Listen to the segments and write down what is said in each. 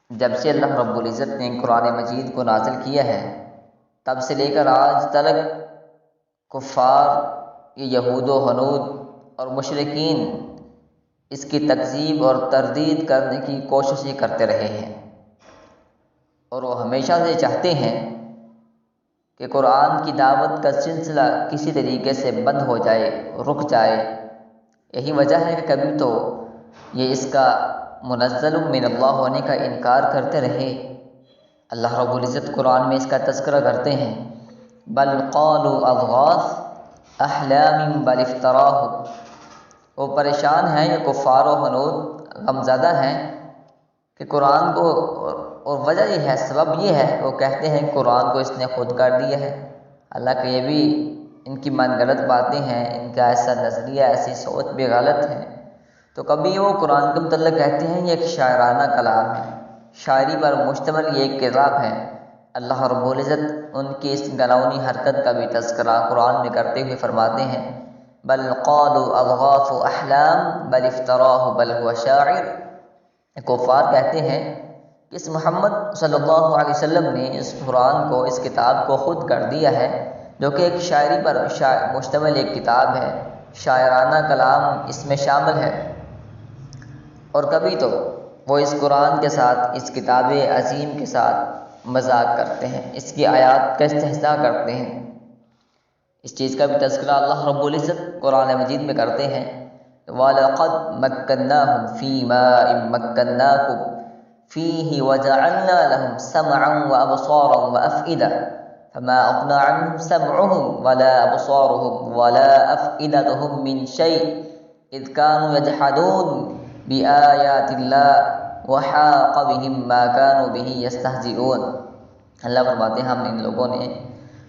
جب سے اللہ رب العزت نے قرآن مجید کو نازل کیا ہے تب سے لے کر آج تک کفار یہود و ہنود اور مشرکین اس کی تکذیب اور تردید کرنے کی کوششیں کرتے رہے ہیں، اور وہ ہمیشہ سے چاہتے ہیں کہ قرآن کی دعوت کا سلسلہ کسی طریقے سے بند ہو جائے، رک جائے۔ یہی وجہ ہے کہ کبھی تو یہ اس کا منزل من اللہ ہونے کا انکار کرتے رہے۔ اللہ رب العزت قرآن میں اس کا تذکرہ کرتے ہیں، بل قالوا اضغاث احلام بل افتراہ۔ وہ پریشان ہیں، یہ کفار و ہنود غمزدہ ہیں کہ قرآن کو، اور وجہ یہ ہے، سبب یہ ہے، وہ کہتے ہیں قرآن کو اس نے خود کر دیا ہے۔ حالانکہ یہ بھی ان کی من گھڑت باتیں ہیں، ان کا ایسا نظریہ، ایسی سوچ بھی غلط ہے۔ تو کبھی وہ قرآن کے متعلق کہتے ہیں یہ ایک شاعرانہ کلام ہے، شاعری پر مشتمل یہ ایک کتاب ہے۔ اللہ رب العزت ان کی اس گناؤنی حرکت کا بھی تذکرہ قرآن میں کرتے ہوئے فرماتے ہیں، بل قالوا اضغاث احلام بل افتراہ بل هو شاعر۔ کفار کہتے ہیں کہ اس محمد صلی اللہ علیہ وسلم نے اس قرآن کو، اس کتاب کو خود کر دیا ہے، جو کہ ایک شاعری پر مشتمل ایک کتاب ہے، شاعرانہ کلام اس میں شامل ہے۔ اور کبھی تو وہ اس قرآن کے ساتھ، اس کتاب عظیم کے ساتھ مذاق کرتے ہیں، اس کی آیات کا استہزاء کرتے ہیں۔ اس چیز کا بھی تذکرہ اللہ رب العزت قرآن مجید میں کرتے ہیں، وَلَقَدْ مَكَّنَّاهُمْ فِي مَاءٍ مَكَّنَّاكُمْ فِيهِ وَجَعَلْنَا لَهُمْ سَمْعًا وَأَبْصَارًا وَأَفْئِدَةً فَمَا أَغْنَىٰ عَنْهُمْ سَمْعُهُمْ وَلَا أَبْصَارُهُمْ وَلَا أَفْئِدَتُهُمْ مِنْ شَيْءٍ إِذْ كَانُوا يَجْحَدُونَ بِآيَاتِ اللَّهِ وَحَاقَ بِهِم مَّا كَانُوا بِهِ يَسْتَهْزِئُونَ۔ اللہ فرماتے ہیں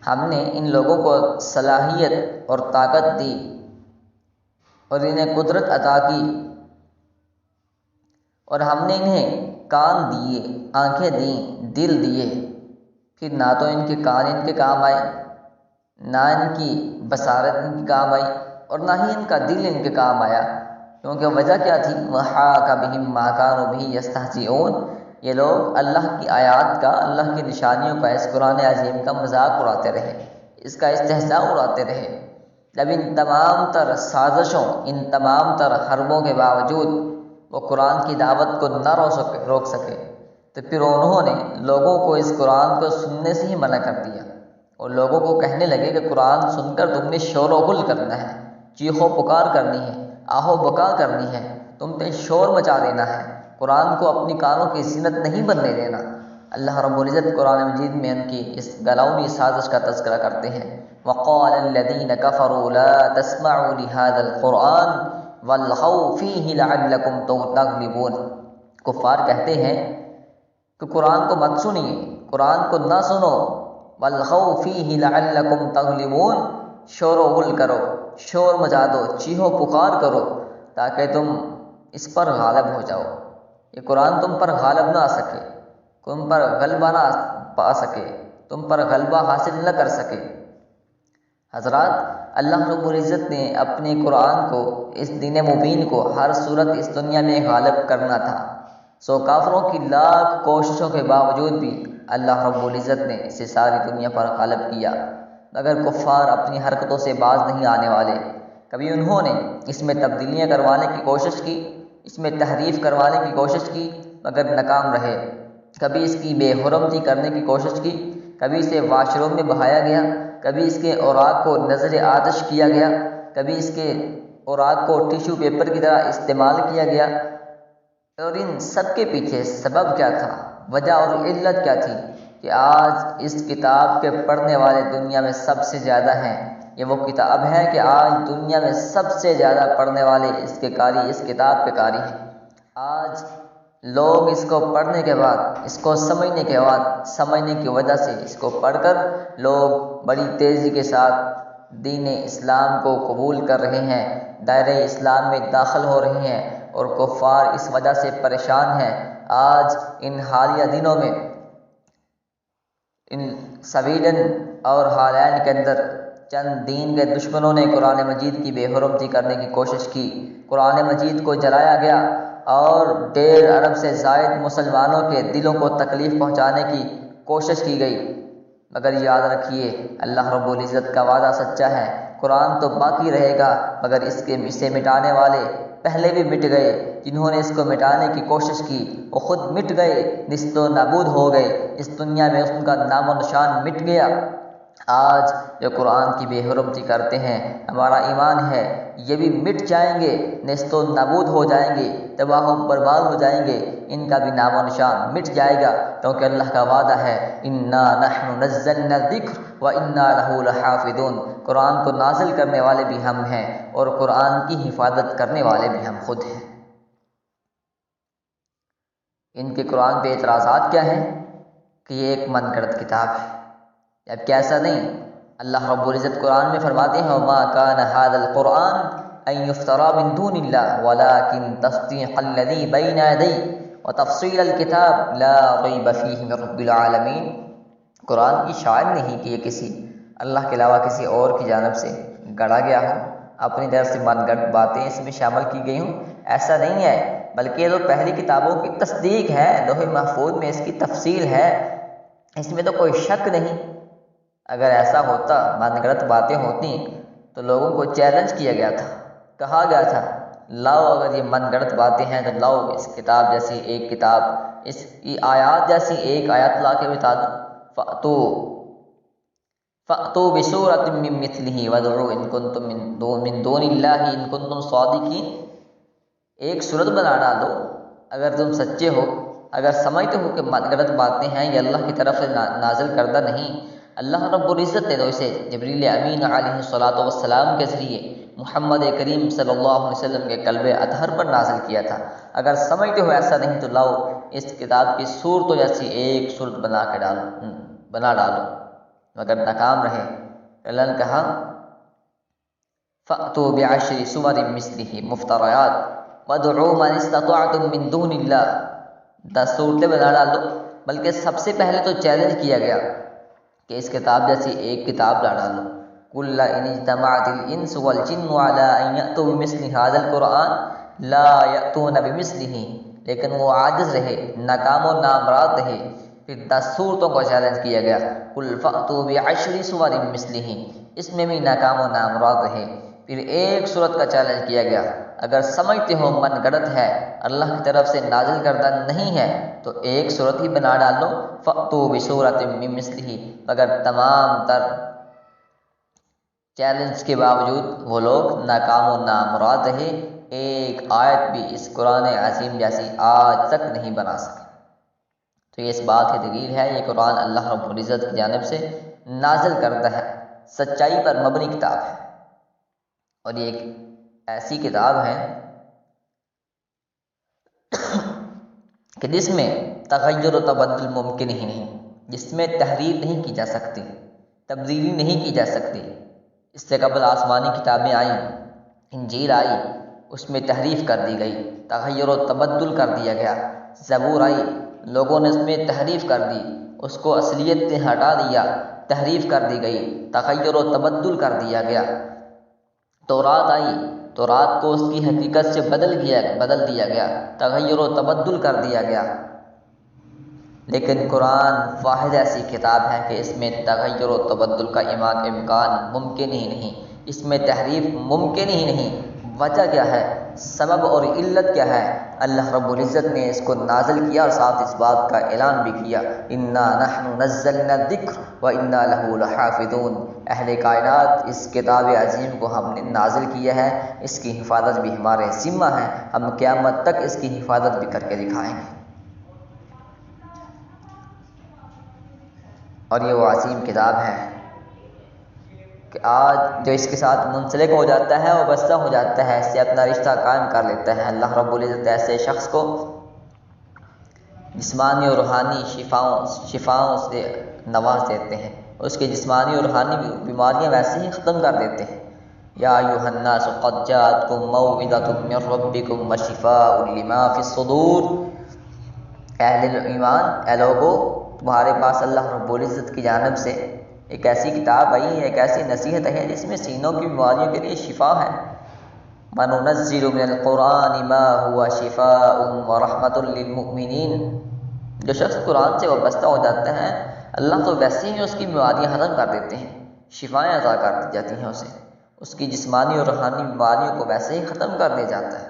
ہم نے ان لوگوں کو صلاحیت اور طاقت دی اور انہیں قدرت عطا کی، اور ہم نے انہیں کان دیے، آنکھیں دیں، دل دیے، پھر نہ تو ان کے کان ان کے کام آئے، نہ ان کی بصارت ان کے کام آئی، اور نہ ہی ان کا دل ان کے کام آیا۔ کیونکہ وجہ کیا تھی؟ وَحَاقَ بِهِم مَّا كَانُوا بِهِ يَسْتَهْزِئُونَ۔ یہ لوگ اللہ کی آیات کا، اللہ کی نشانیوں کا، اس قرآن عظیم کا مذاق اڑاتے رہے، اس کا استہزاء اڑاتے رہے۔ جب ان تمام تر سازشوں، ان تمام تر حربوں کے باوجود وہ قرآن کی دعوت کو نہ روک سکے، تو پھر انہوں نے لوگوں کو اس قرآن کو سننے سے ہی منع کر دیا، اور لوگوں کو کہنے لگے کہ قرآن سن کر تم نے شور و غل کرنا ہے، چیخ و پکار کرنی ہے، آہ و بکا کرنی ہے، تم نے شور مچا دینا ہے، قرآن کو اپنی کانوں کی زینت نہیں بننے دینا۔ اللہ رب العزت قرآن مجید میں ان کی اس گلاؤنی سازش کا تذکرہ کرتے ہیں، وَقَالَ الَّذِينَ كَفَرُوا لَا تَسْمَعُوا لِهَذَا الْقُرْآنِ وَالْغَوْا فِيهِ لَعَلَّكُمْ تَغْلِبُونَ۔ کفار کہتے ہیں کہ قرآن کو مت سنیے، قرآن کو نہ سنو، وَالْغَوْا فِيهِ لَعَلَّكُمْ تَغْلِبُونَ، شور و غل کرو، شور مچا دو، چیخو پکار کرو تاکہ تم اس پر غالب ہو جاؤ، یہ قرآن تم پر غالب نہ آ سکے، تم پر غلبہ نہ پا سکے، تم پر غلبہ حاصل نہ کر سکے۔ حضرات، اللہ رب العزت نے اپنے قرآن کو، اس دین مبین کو ہر صورت اس دنیا میں غالب کرنا تھا، سو کافروں کی لاکھ کوششوں کے باوجود بھی اللہ رب العزت نے اسے ساری دنیا پر غالب کیا، مگر کفار اپنی حرکتوں سے باز نہیں آنے والے۔ کبھی انہوں نے اس میں تبدیلیاں کروانے کی کوشش کی، اس میں تحریف کروانے کی کوشش کی، مگر ناکام رہے۔ کبھی اس کی بے حرمتی کرنے کی کوشش کی، کبھی اسے واش روم میں بہایا گیا، کبھی اس کے اوراق کو نظر آتش کیا گیا، کبھی اس کے اوراق کو ٹیشو پیپر کی طرح استعمال کیا گیا۔ اور ان سب کے پیچھے سبب کیا تھا، وجہ اور علت کیا تھی؟ کہ آج اس کتاب کے پڑھنے والے دنیا میں سب سے زیادہ ہیں۔ یہ وہ کتاب ہے کہ آج دنیا میں سب سے زیادہ پڑھنے والے اس کے قاری، اس کتاب کے قاری ہیں۔ آج لوگ اس کو پڑھنے کے بعد، اس کو سمجھنے کے بعد، سمجھنے کی وجہ سے اس کو پڑھ کر لوگ بڑی تیزی کے ساتھ دین اسلام کو قبول کر رہے ہیں، دائرہ اسلام میں داخل ہو رہے ہیں، اور کفار اس وجہ سے پریشان ہیں۔ آج ان حالیہ دنوں میں ان سویڈن اور ہالینڈ کے اندر چند دین کے دشمنوں نے قرآن مجید کی بے حرمتی کرنے کی کوشش کی، قرآن مجید کو جلایا گیا اور 1.5 ارب سے زائد مسلمانوں کے دلوں کو تکلیف پہنچانے کی کوشش کی گئی، مگر یاد رکھیے اللہ رب العزت کا وعدہ سچا ہے، قرآن تو باقی رہے گا، مگر اسے مٹانے والے پہلے بھی مٹ گئے۔ جنہوں نے اس کو مٹانے کی کوشش کی وہ خود مٹ گئے، نیست و نابود ہو گئے، اس دنیا میں اس کا نام و نشان مٹ گیا۔ آج جو قرآن کی بے حرمتی کرتے ہیں، ہمارا ایمان ہے یہ بھی مٹ جائیں گے، نیست و نابود ہو جائیں گے، تباہ و برباد ہو جائیں گے، ان کا بھی نام و نشان مٹ جائے گا، کیونکہ اللہ کا وعدہ ہے انا نحن نزلنا الذکر وانا لہ لحافظون، قرآن کو نازل کرنے والے بھی ہم ہیں اور قرآن کی حفاظت کرنے والے بھی ہم خود ہیں۔ ان کے قرآن پہ اعتراضات کیا ہیں کہ یہ ایک من گھڑت کتاب ہے، جبکہ ایسا نہیں۔ اللہ رب العزت قرآن میں فرماتے ہیں وما کان ھذا القرآن ان یفترى من دون اللہ ولکن تصدیق الذی بین یدیہ وتفصیل الکتاب لا ریب فیہ من رب العالمین، قرآن کی شاعر نہیں کہ یہ کسی اللہ کے علاوہ کسی اور کی جانب سے گڑھا گیا ہو، اپنی طرف سے من گھڑت باتیں اس میں شامل کی گئی ہوں، ایسا نہیں ہے، بلکہ یہ تو پہلی کتابوں کی تصدیق ہے، لوح محفوظ میں اس کی تفصیل ہے، اس میں تو کوئی شک نہیں۔ اگر ایسا ہوتا، من گھڑت باتیں ہوتی تو لوگوں کو چیلنج کیا گیا تھا، کہا گیا تھا لاؤ اگر یہ من گھڑت باتیں ہیں تو لاؤ اس کتاب جیسی ایک کتاب، اس کی آیات جیسی ایک آیت لا کے بتا دو، فَأْتُوا بِسُورَةٍ مِّن مِّثْلِهِ وَادْعُوا إِن كُنتُم مِّن دُونِ اللَّهِ إِن كُنتُم صَادِقِينَ، ایک صورت بنا ڈالو اگر تم سچے ہو، اگر سمجھتے ہو کہ من گھڑت باتیں ہیں یہ اللہ کی طرف سے نازل کردہ نہیں۔ اللہ رب العزت نے تو اسے جبریل امین علیہ الصلوۃ والسلام کے ذریعے محمد کریم صلی اللہ علیہ وسلم کے قلب اطہر پر نازل کیا تھا، اگر سمجھتے ہو ایسا نہیں تو لاؤ اس کتاب کی صورتوں جیسی ایک صورت بنا ڈالو، مگر ناکام رہے۔ اللہ نے کہا فَأْتُوا بِعَشْرِ سُوَرٍ مِّثْلِهِ مُفْتَرَيَاتٍ وَادْعُوا مَنِ اسْتَطَعْتُم مِّن دُونِ اللَّهِ، 10 صورتیں بنا ڈالو، بلکہ سب سے پہلے تو چیلنج کیا گیا کہ اس کتاب جیسی ایک کتاب لا ڈالو۔ قُل لَّئِنِ اجْتَمَعَتِ الْإِنسُ وَالْجِنُّ عَلَىٰ أَن يَأْتُوا بِمِثْلِ هَٰذَا الْقُرْآنِ لَا يَأْتُونَ بِمِثْلِهِ، لیکن وہ عاجز رہے، ناکام و نامراد رہے، پھر 10 صورتوں کو چیلنج کیا گیا، قُلْ فَأْتُوا بِعَشْرِ سُوَرٍ مِّثْلِهِ، اس میں بھی ناکام و نامراد رہے، پھر ایک صورت کا چیلنج کیا گیا، اگر سمجھتے ہو من گھڑت ہے، اللہ کی طرف سے نازل کردہ نہیں ہے تو ایک صورت ہی بنا ڈالو، فَأْتُوا بِسُورَةٍ مِّن مِّثْلِهِ، مگر تمام تر چیلنج کے باوجود وہ لوگ ناکام و نامراد رہے، ایک آیت بھی اس قرآن عظیم جیسی آج تک نہیں بنا سکے۔ تو یہ اس بات کی دلیل ہے یہ قرآن اللہ رب العزت کی جانب سے نازل کردہ ہے، سچائی پر مبنی کتاب ہے، اور یہ ایک ایسی کتاب ہے کہ جس میں تغیر و تبدل ممکن ہی نہیں، جس میں تحریر نہیں کی جا سکتی، تبدیلی نہیں کی جا سکتی۔ اس سے قبل آسمانی کتابیں آئیں، انجیل آئی، اس میں تحریف کر دی گئی، تغیر و تبدل کر دیا گیا۔ زبور آئی، لوگوں نے اس میں تحریف کر دی، اس کو اصلیت سے ہٹا دیا، تحریف کر دی گئی، تغیر و تبدل کر دیا گیا۔ تورات آئی، تورات کو اس کی حقیقت سے بدل دیا گیا، تغیر و تبدل کر دیا گیا۔ لیکن قرآن واحد ایسی کتاب ہے کہ اس میں تغیر و تبدل کا امکان ممکن ہی نہیں، اس میں تحریف ممکن ہی نہیں۔ وجہ کیا ہے، سبب اور علت کیا ہے؟ اللہ رب العزت نے اس کو نازل کیا اور ساتھ اس بات کا اعلان بھی کیا انا نحن نزلنا الذکر وانا لہ لحافظون، اہل کائنات اس کتاب عظیم کو ہم نے نازل کیا ہے، اس کی حفاظت بھی ہمارے ذمہ ہے، ہم قیامت تک اس کی حفاظت بھی کر کے دکھائیں گے۔ اور یہ وہ عظیم کتاب ہے کہ آج جو اس کے ساتھ منسلک ہو جاتا ہے وہ وابستہ ہو جاتا ہے، اس سے اپنا رشتہ قائم کر لیتا ہے۔ اللہ رب العزت ایسے شخص کو جسمانی اور روحانی شفاؤں سے نواز دیتے ہیں، اس کے جسمانی اور روحانی بیماریاں ویسے ہی ختم کر دیتے ہیں۔ یا ایھا الناس قد جاءتکم موعظۃ من ربکم وشفاء لما فی الصدور، اہل ایمان، اے لوگو تمہارے پاس اللہ رب العزت کی جانب سے ایک ایسی کتاب آئی ہے، ایک ایسی نصیحت ہے جس میں سینوں کی بیماریوں کے لیے شفا ہے۔ وَنُنَزِّلُ مِنَ الْقُرْآنِ مَا هُوَ شِفَاءٌ وَرَحْمَةٌ لِّلْمُؤْمِنِينَ۔ جو شخص قرآن سے وابستہ ہو جاتا ہے اللہ تو ویسے ہی اس کی بیماریاں ختم کر دیتے ہیں، شفائیں عطا کر دی جاتی ہیں اسے، اس کی جسمانی اور روحانی بیماریوں کو ویسے ہی ختم کر دیا جاتا ہے۔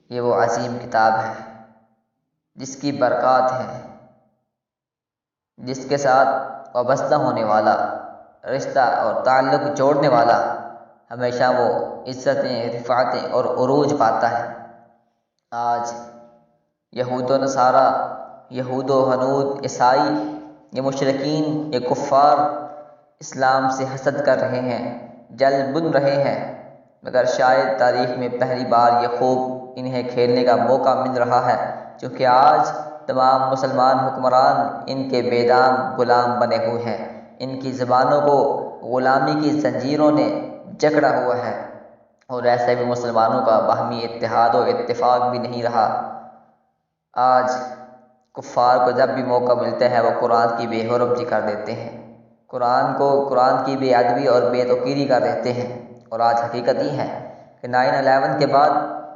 یہ وہ عظیم کتاب ہے جس کی برکات ہے، جس کے ساتھ وابستہ ہونے والا، رشتہ اور تعلق جوڑنے والا ہمیشہ وہ عزتیں، رفعتیں اور عروج پاتا ہے۔ آج یہود و نصارہ، یہود و ہنود، عیسائی، یہ مشرکین، یہ کفار اسلام سے حسد کر رہے ہیں، جل بن رہے ہیں، مگر شاید تاریخ میں پہلی بار یہ خوب انہیں کھیلنے کا موقع مل رہا ہے، چونکہ آج تمام مسلمان حکمران ان کے بے دام غلام بنے ہوئے ہیں، ان کی زبانوں کو غلامی کی زنجیروں نے جکڑا ہوا ہے، اور ایسے بھی مسلمانوں کا باہمی اتحاد و اتفاق بھی نہیں رہا۔ آج کفار کو جب بھی موقع ملتا ہے وہ قرآن کی بے حرمتی کر دیتے ہیں، قرآن کی بے ادبی اور بے توقیری کر دیتے ہیں، اور آج حقیقت یہ ہے کہ 9/11 کے بعد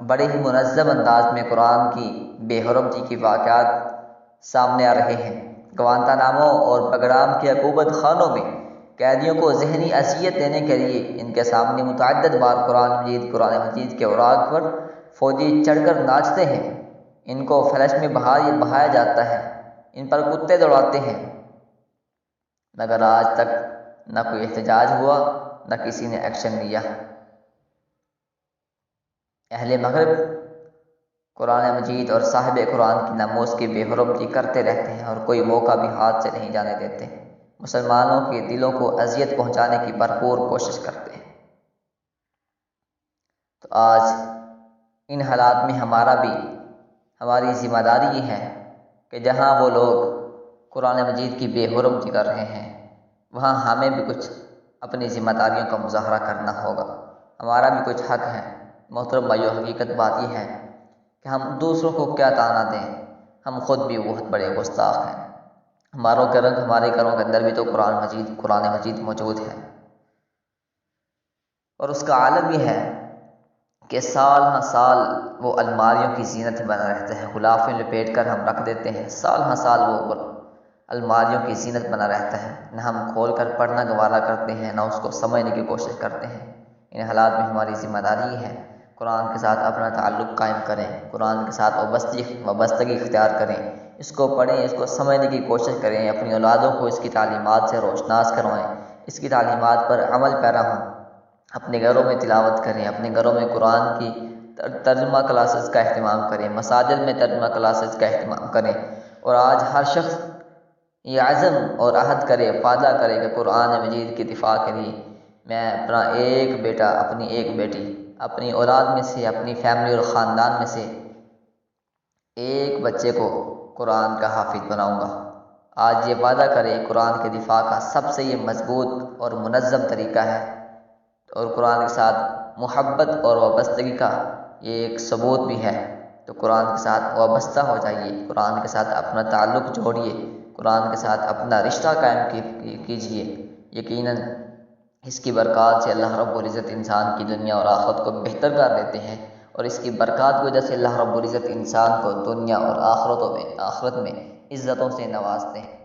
بڑے ہی منظم انداز میں قرآن کی بے حرمتی کی واقعات سامنے آ رہے ہیں۔ گوانتانامو اور پگرام کے عقوبت خانوں میں قیدیوں کو ذہنی اذیت دینے کے لیے ان کے سامنے متعدد بار قرآن مجید کے اوراق پر فوجی چڑھ کر ناچتے ہیں، ان کو فلش میں بہایا جاتا ہے، ان پر کتے دوڑاتے ہیں، مگر آج تک نہ کوئی احتجاج ہوا، نہ کسی نے ایکشن لیا۔ اہل مغرب قرآن مجید اور صاحب قرآن کی ناموس کی بے حرمتی کرتے رہتے ہیں اور کوئی موقع بھی ہاتھ سے نہیں جانے دیتے، مسلمانوں کے دلوں کو اذیت پہنچانے کی بھرپور کوشش کرتے ہیں۔ تو آج ان حالات میں ہماری ذمہ داری یہ ہے کہ جہاں وہ لوگ قرآن مجید کی بے حرمتی کر رہے ہیں وہاں ہمیں بھی کچھ اپنی ذمہ داریوں کا مظاہرہ کرنا ہوگا، ہمارا بھی کچھ حق ہے۔ محترم بھائیو، حقیقت بات یہ ہے کہ ہم دوسروں کو کیا طعنہ دیں، ہم خود بھی بہت بڑے گستاخ ہیں۔ ہمارے گھروں کے اندر بھی تو قرآن مجید موجود ہے، اور اس کا عالم یہ ہے کہ سال ہاں سال وہ الماریوں کی زینت بنا رہتا ہے، غلافیں لپیٹ کر ہم رکھ دیتے ہیں، سال ہاں سال وہ الماریوں کی زینت بنا رہتا ہے، نہ ہم کھول کر پڑھنا گوارا کرتے ہیں، نہ اس کو سمجھنے کی کوشش کرتے ہیں۔ ان حالات میں ہماری ذمہ داری ہے قرآن کے ساتھ اپنا تعلق قائم کریں، قرآن کے ساتھ وابستگی اختیار کریں، اس کو پڑھیں، اس کو سمجھنے کی کوشش کریں، اپنی اولادوں کو اس کی تعلیمات سے روشناس کروائیں، اس کی تعلیمات پر عمل پیرا ہوں، اپنے گھروں میں تلاوت کریں، اپنے گھروں میں قرآن کی ترجمہ کلاسز کا اہتمام کریں، مساجد میں ترجمہ کلاسز کا اہتمام کریں، اور آج ہر شخص یہ عزم اور عہد کرے، وعدہ کرے کہ قرآن مجید کی دفاع کے لیے میں اپنا ایک بیٹا، اپنی ایک بیٹی، اپنی اولاد میں سے، اپنی فیملی اور خاندان میں سے ایک بچے کو قرآن کا حافظ بناؤں گا۔ آج یہ وعدہ کرے، قرآن کے دفاع کا سب سے یہ مضبوط اور منظم طریقہ ہے، اور قرآن کے ساتھ محبت اور وابستگی کا یہ ایک ثبوت بھی ہے۔ تو قرآن کے ساتھ وابستہ ہو جائیے، قرآن کے ساتھ اپنا تعلق جوڑیے، قرآن کے ساتھ اپنا رشتہ قائم کیجیے۔ یقیناً اس کی برکات سے اللہ رب العزت انسان کی دنیا اور آخرت کو بہتر کر دیتے ہیں، اور اس کی برکات کی وجہ سے اللہ رب العزت انسان کو دنیا اور آخرت میں عزتوں سے نوازتے ہیں۔